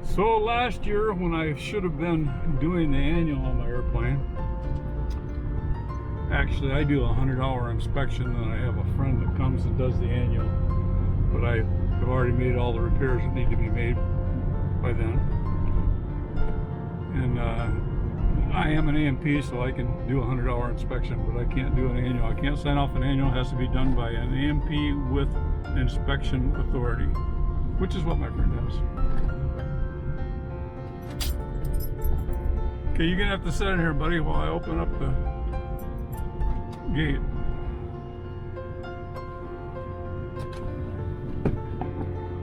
So last year, when I should have been doing the annual on my airplane, actually I do a 100-hour inspection, and I have a friend that comes and does the annual, but I have already made all the repairs that need to be made by then. And I am an AMP, so I can do a 100-hour inspection, but I can't do an annual. I can't sign off an annual. It has to be done by an AMP with inspection authority, which is what my friend does. Okay, you're gonna have to sit in here, buddy, while I open up the gate.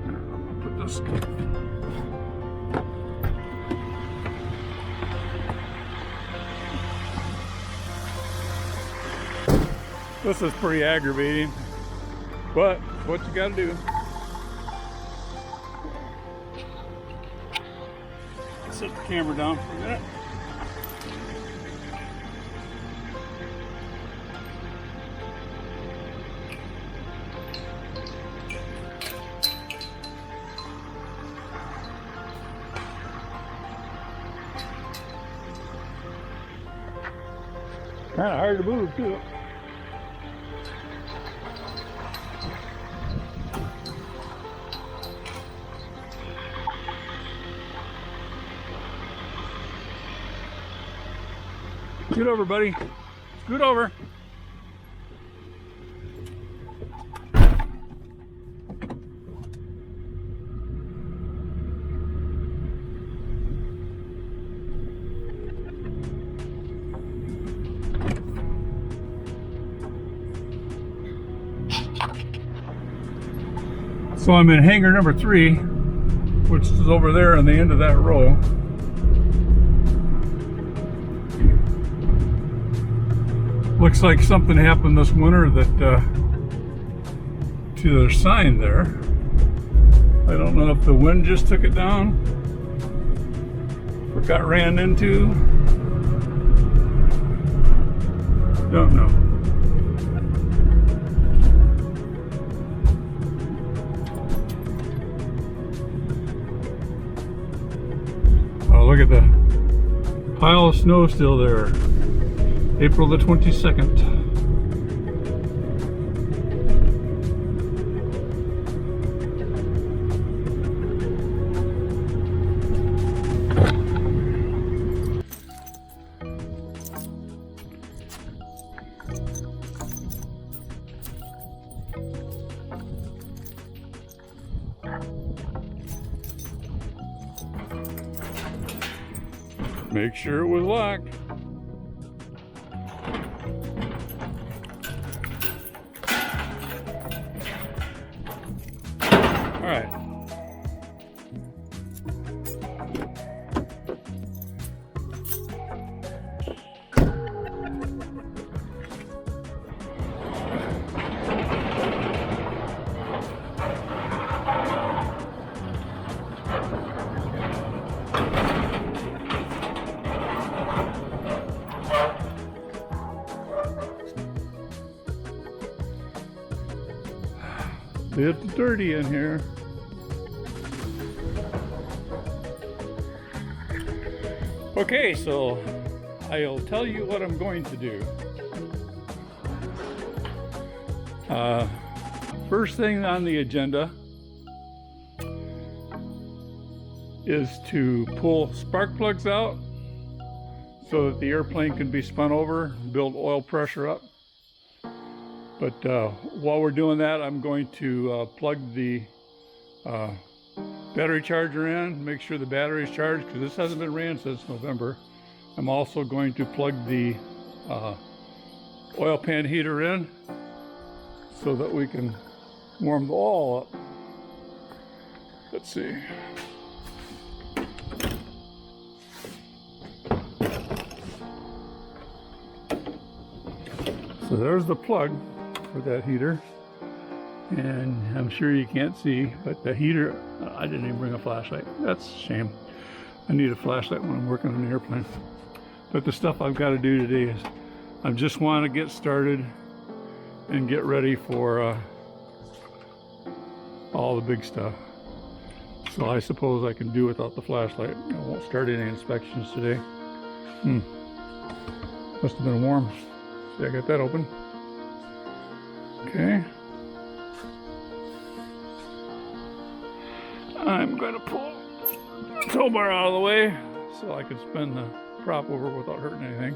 I'm gonna put this. This is pretty aggravating, but what you gotta do. Set the camera down for a minute. Kind of hard to move too. Scoot over, buddy. Scoot over. So I'm in hangar number 3, which is over there on the end of that row. Looks like something happened this winter that to their sign there. I don't know if the wind just took it down or got ran into. Don't know. Oh, look at the pile of snow still there. April the 22nd. Make sure it was locked. All right. It's dirty in here. Okay, so I'll tell you what I'm going to do. First thing on the agenda is to pull spark plugs out so that the airplane can be spun over, build oil pressure up. But while we're doing that, I'm going to plug the battery charger in, make sure the battery is charged, because this hasn't been ran since November. I'm also going to plug the oil pan heater in so that we can warm the oil up. Let's see. So there's the plug for that heater, and I'm sure you can't see, but the heater, I didn't even bring a flashlight. That's a shame. I need a flashlight when I'm working on the airplane. But the stuff I've got to do today is I just want to get started and get ready for all the big stuff. So I suppose I can do without the flashlight. I won't start any inspections today. Must have been warm. See, I got that open. Okay. I'm going to pull the tow bar out of the way so I can spin the prop over without hurting anything.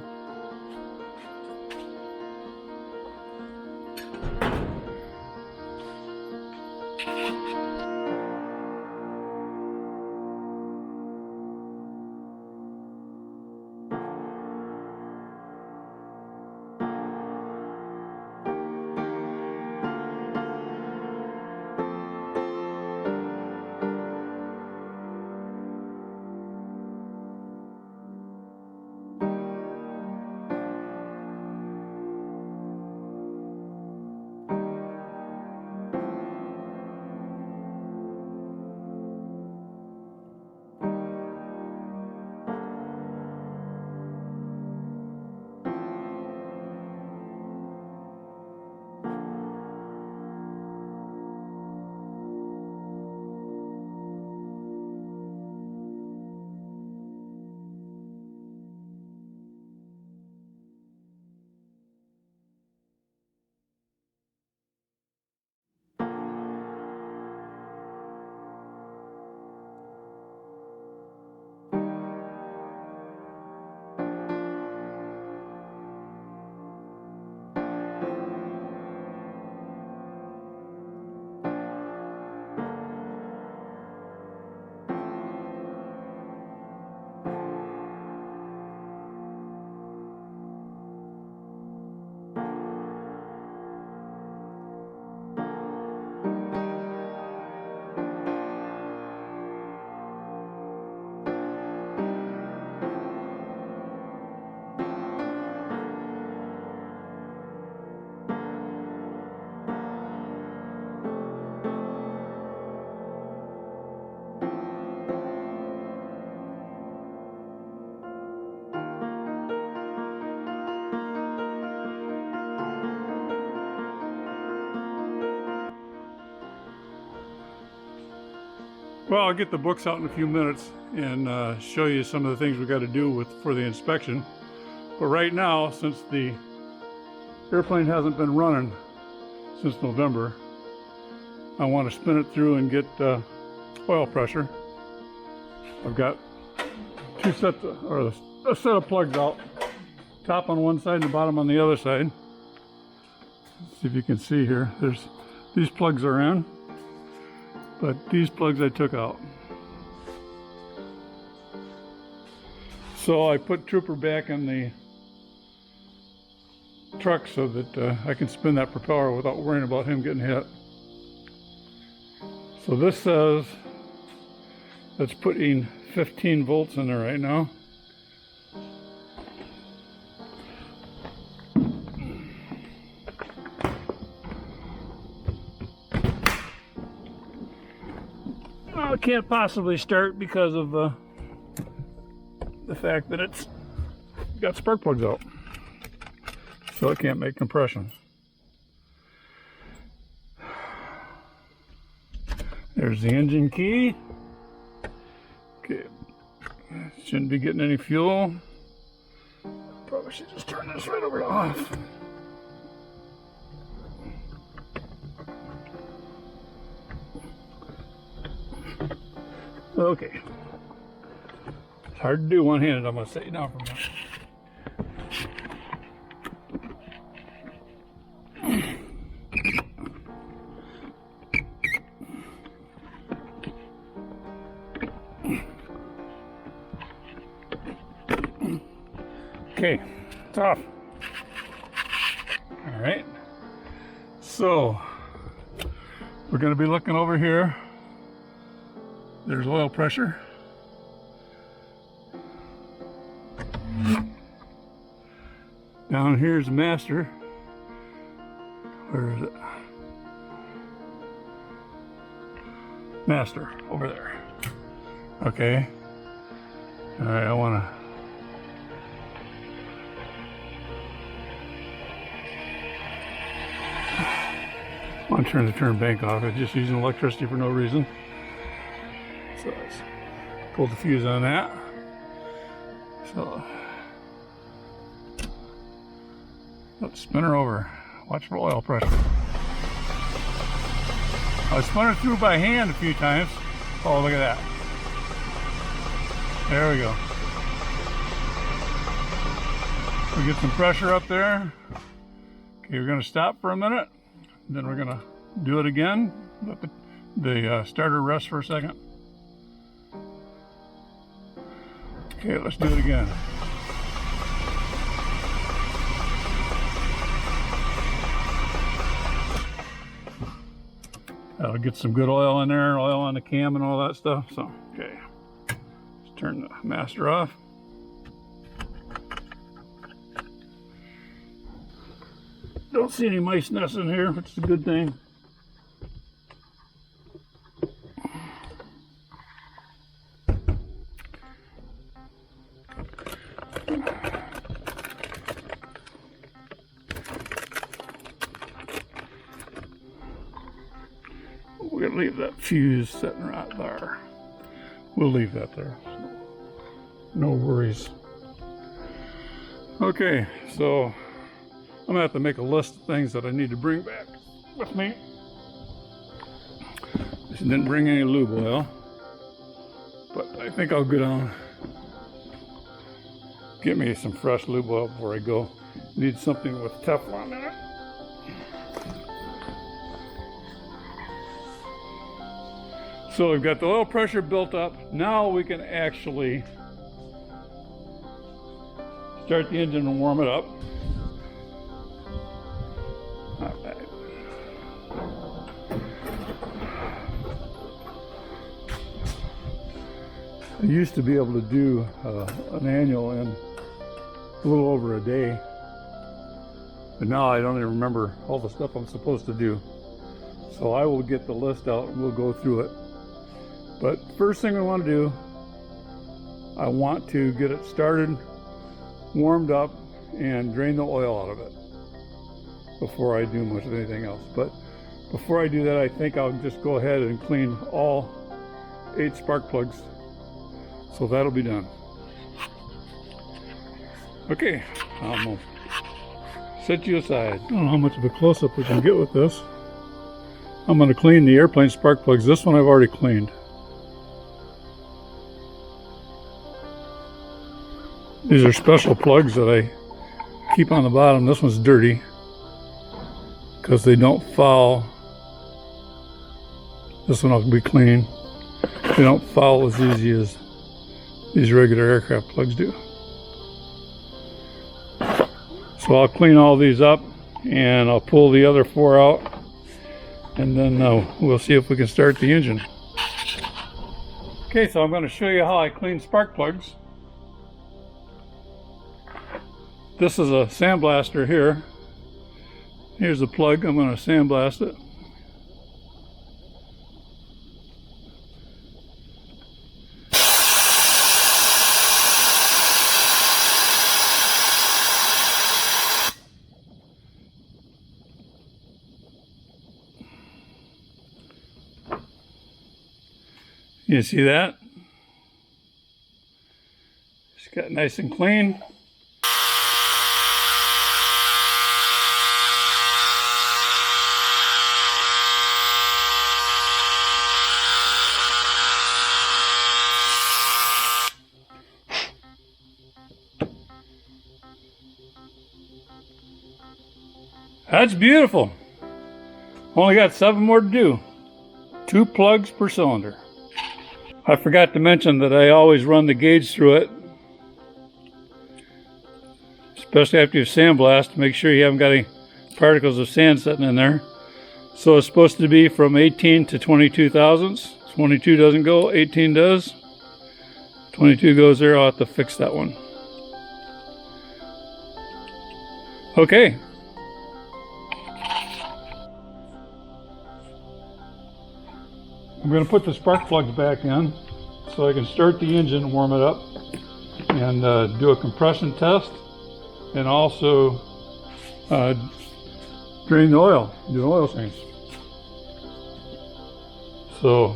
Well, I'll get the books out in a few minutes and show you some of the things we got to do for the inspection. But right now, since the airplane hasn't been running since November, I want to spin it through and get oil pressure. I've got two sets or a set of plugs out, top on one side and the bottom on the other side. Let's see if you can see here. These plugs are in, but these plugs I took out. So I put Trooper back in the truck so that I can spin that propeller without worrying about him getting hit. So this says that's putting 15 volts in there right now. Well, it can't possibly start because of the fact that it's got spark plugs out, so it can't make compression. There's the engine key. Okay, shouldn't be getting any fuel. Probably should just turn this right over to off. Okay. It's hard to do one-handed, I'm going to set you down for a minute. Okay, it's off. All right. So, we're going to be looking over here. There's oil pressure. Down here's master. Where is it? Master, over there. Okay. All right, I want to turn the turn bank off. It's just using electricity for no reason. So let's pull the fuse on that. So let's spin her over. Watch for oil pressure. I spun her through by hand a few times. Oh, look at that. There we go. We get some pressure up there. Okay, we're going to stop for a minute. Then we're going to do it again. Let the starter rest for a second. Okay, let's do it again. That'll get some good oil in there, oil on the cam and all that stuff. So, okay, let's turn the master off. Don't see any mice nests in here, which is a good thing. We're gonna leave that fuse sitting right there. We'll leave that there. No worries. Okay, so I'm gonna have to make a list of things that I need to bring back with me. I didn't bring any lube oil, but I think I'll go down, get me some fresh lube oil before I go. Need something with Teflon in it. So we've got the oil pressure built up. Now we can actually start the engine and warm it up. All right. I used to be able to do an annual in a little over a day, but now I don't even remember all the stuff I'm supposed to do. So I will get the list out and we'll go through it. But first thing I want to do, I want to get it started, warmed up, and drain the oil out of it before I do much of anything else. But before I do that, I think I'll just go ahead and clean all 8 spark plugs. So that'll be done. Okay, I'm gonna set you aside. I don't know how much of a close-up we can get with this. I'm gonna clean the airplane spark plugs. This one I've already cleaned. These are special plugs that I keep on the bottom. This one's dirty because they don't foul. This one will be clean. They don't foul as easy as these regular aircraft plugs do. So I'll clean all these up and I'll pull the other 4 out, and then we'll see if we can start the engine. Okay, so I'm going to show you how I clean spark plugs. This is a sandblaster here. Here's the plug. I'm going to sandblast it. You see that? It's got nice and clean. That's beautiful. Only got 7 more to do. 2 plugs per cylinder. I forgot to mention that I always run the gauge through it, especially after you sandblast, to make sure you haven't got any particles of sand sitting in there. So it's supposed to be from 18 to 22 thousandths. 22 doesn't go, 18 does. 22 goes there. I'll have to fix that one. Okay. I'm going to put the spark plugs back in so I can start the engine and warm it up and do a compression test, and also drain the oil, do oil change. So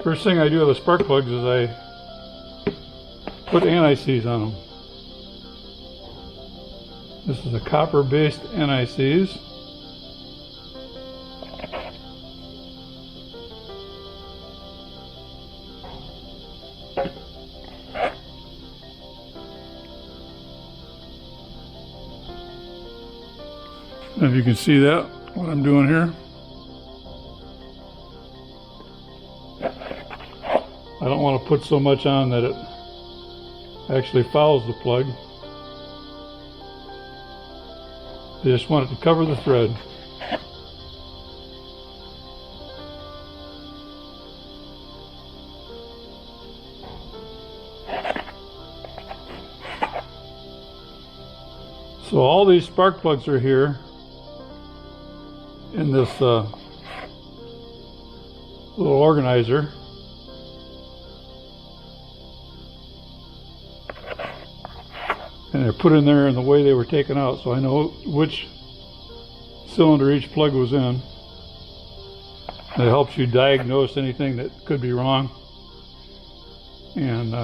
First thing I do with the spark plugs is I put anti-seize on them. This is a copper-based anti-seize. If you can see that, what I'm doing here. I don't want to put so much on that it actually fouls the plug. I just want it to cover the thread. So all these spark plugs are here in this little organizer. And they're put in there in the way they were taken out, so I know which cylinder each plug was in. It helps you diagnose anything that could be wrong. And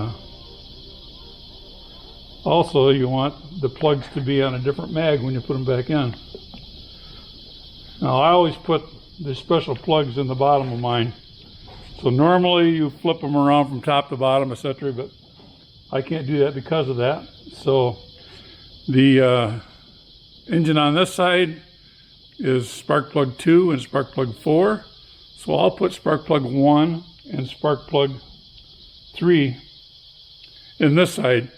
also you want the plugs to be on a different mag when you put them back in. Now I always put the special plugs in the bottom of mine. So normally you flip them around from top to bottom, etc., but I can't do that because of that. So the engine on this side is spark plug 2 and spark plug 4. So I'll put spark plug 1 and spark plug 3 in this side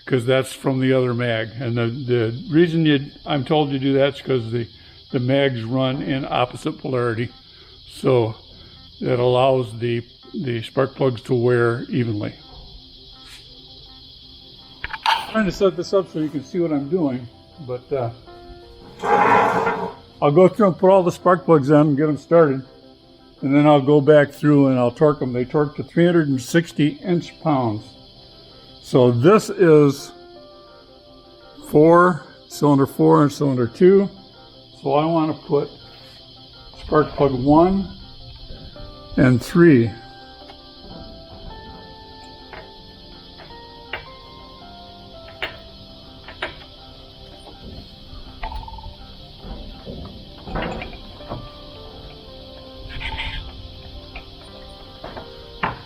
because that's from the other mag. And the reason I'm told to do that is because the mags run in opposite polarity. So that allows the spark plugs to wear evenly. I'm trying to set this up so you can see what I'm doing, but I'll go through and put all the spark plugs in and get them started, and then I'll go back through and I'll torque them. They torque to 360 inch-pounds. So this is cylinder 4 and cylinder 2. So I want to put spark plug 1 and 3.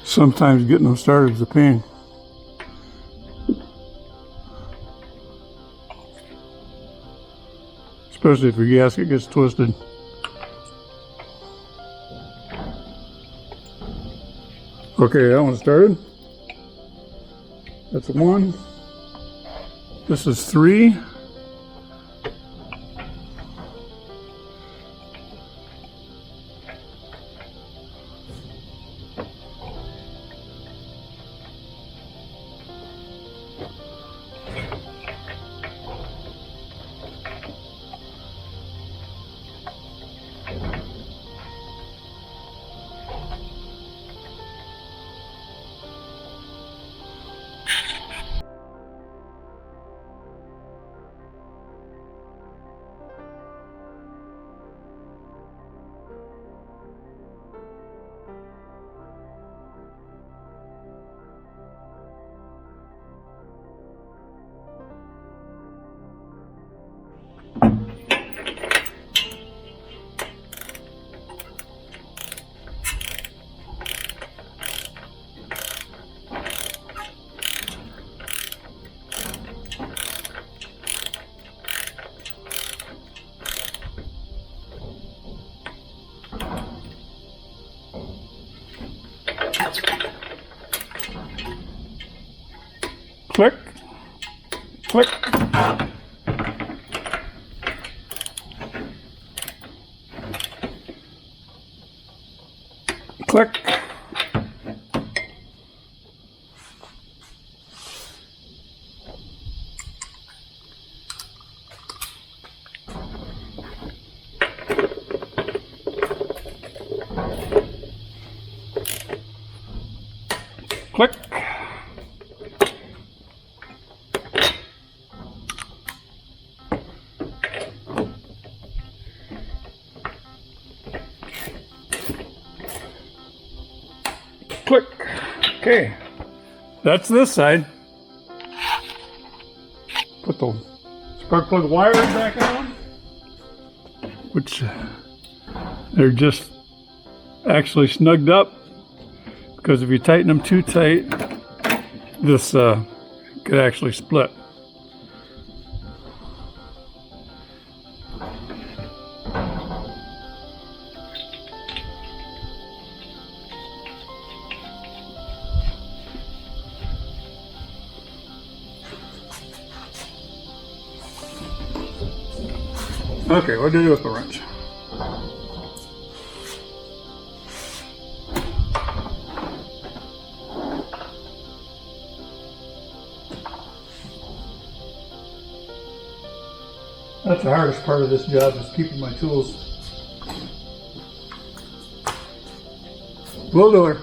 Sometimes getting them started is a pain. Especially if your gasket gets twisted. Okay, that one started. That's 1. This is 3. Click, click. Click. Click. Okay, that's this side. Put the spark plug wires back on, which they're just actually snugged up, because if you tighten them too tight, this could actually split. Okay, what do you do with the wrench? That's the hardest part of this job, is keeping my tools. Will do her.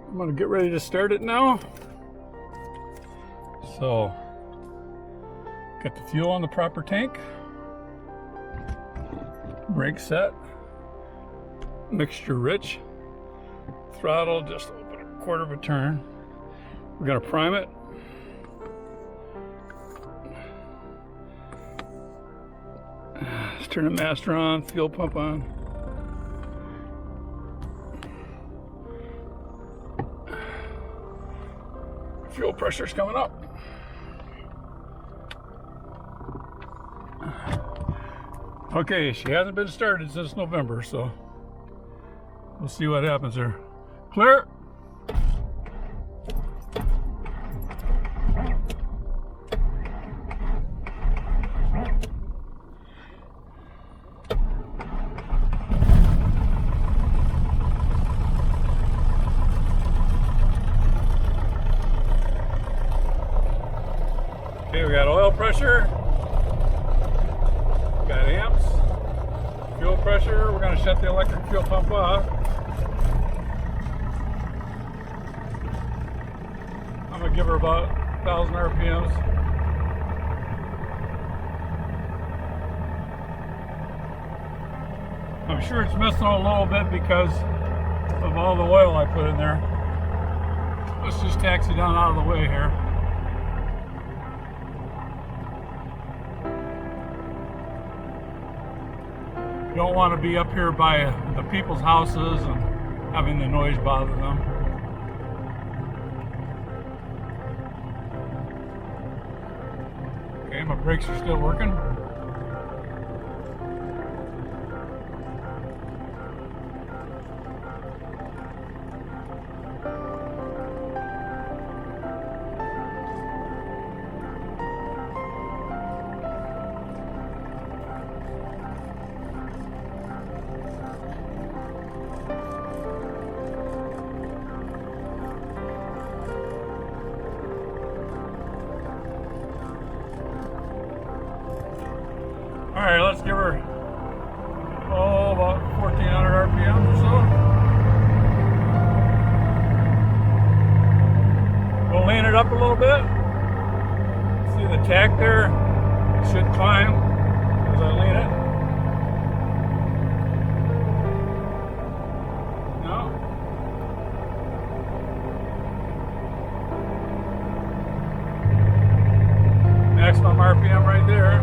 I'm going to get ready to start it now. So, got the fuel on the proper tank, brake set, mixture rich, throttle just open a quarter of a turn. We're going to prime it. Let's turn the master on, fuel pump on. Fuel pressure's coming up. Okay, she hasn't been started since November, so we'll see what happens here. Clear. Okay, we got oil pressure, got amps, fuel pressure. We're going to shut the electric fuel pump off. I'm going to give her about 1,000 RPMs. I'm sure it's missing a little bit because of all the oil I put in there. Let's just taxi down out of the way here. You don't want to be up here by the people's houses and having the noise bother them. Okay, my brakes are still working. All right, let's give her, about 1,400 RPM or so. We'll lean it up a little bit. See the tack there? It should climb as I lean it. No? Maximum RPM right there.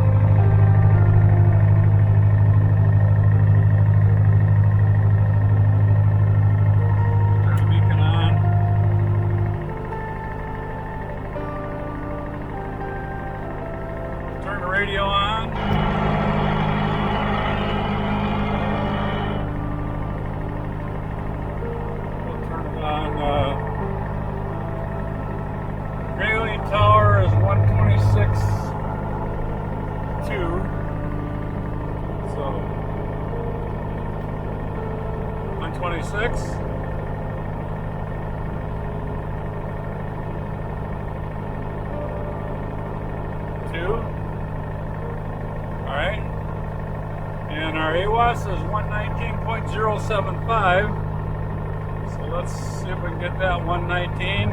Turn the radio on. We'll turn it on. Railing tower is 126.2. So 126. Alright, and our AWAS is 1 119.075. So let's see if we can get that 119.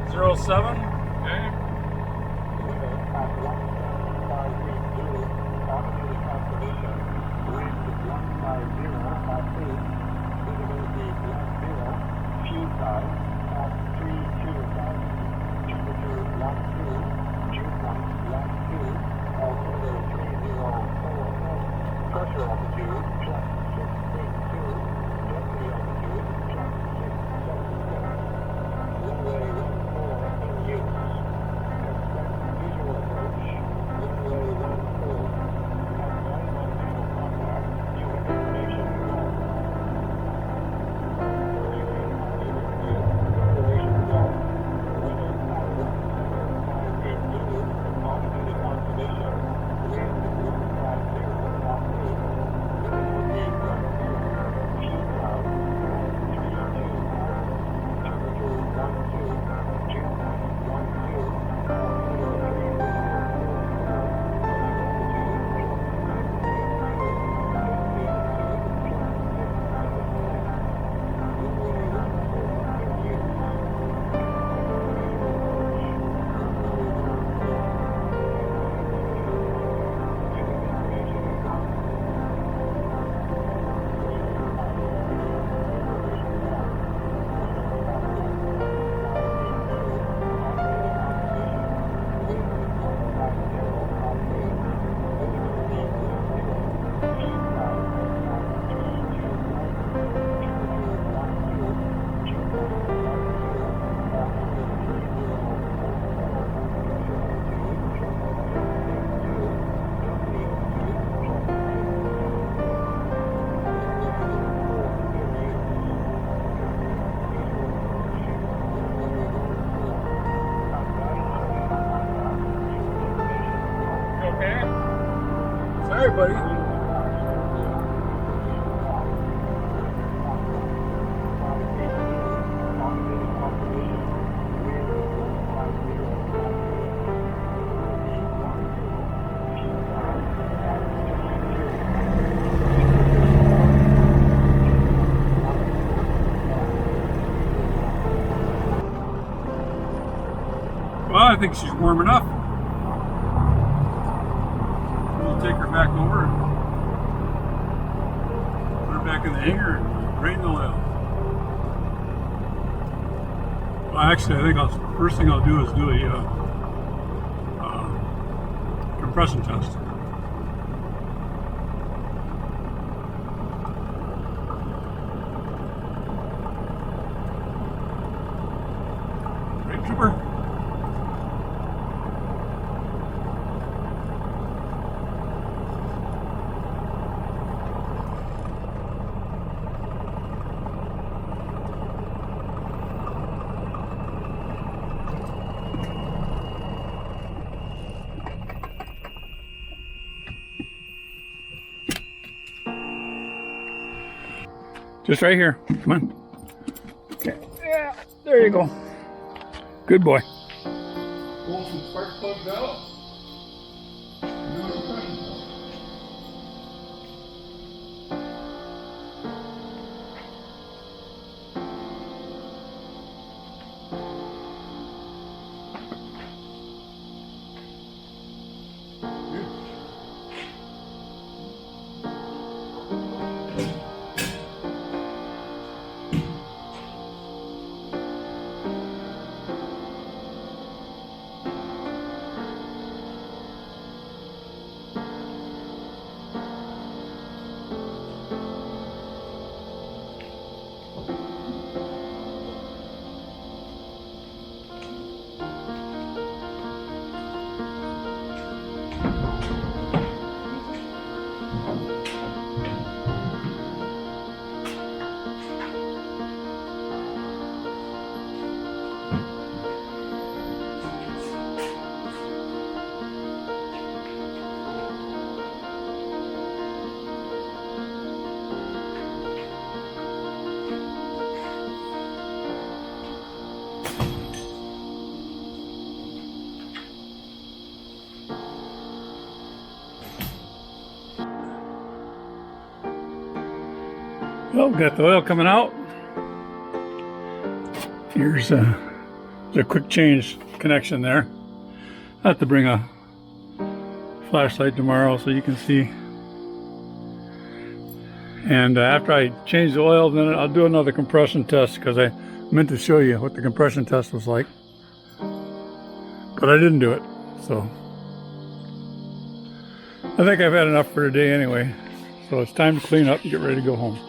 007. Okay. Sorry, buddy. Well, I think she's warm enough. We'll take her back over and put her back in the hangar and drain the oil. Well, actually, I think first thing I'll do is do a compression test. Right, Trooper? Just right here. Come on. Okay. Yeah, there you go. Good boy. Pull some spark plugs out. Well, we got the oil coming out. Here's a quick change connection there. I have to bring a flashlight tomorrow so you can see. And after I change the oil, then I'll do another compression test, because I meant to show you what the compression test was like, but I didn't do it. So I think I've had enough for today anyway. So it's time to clean up and get ready to go home.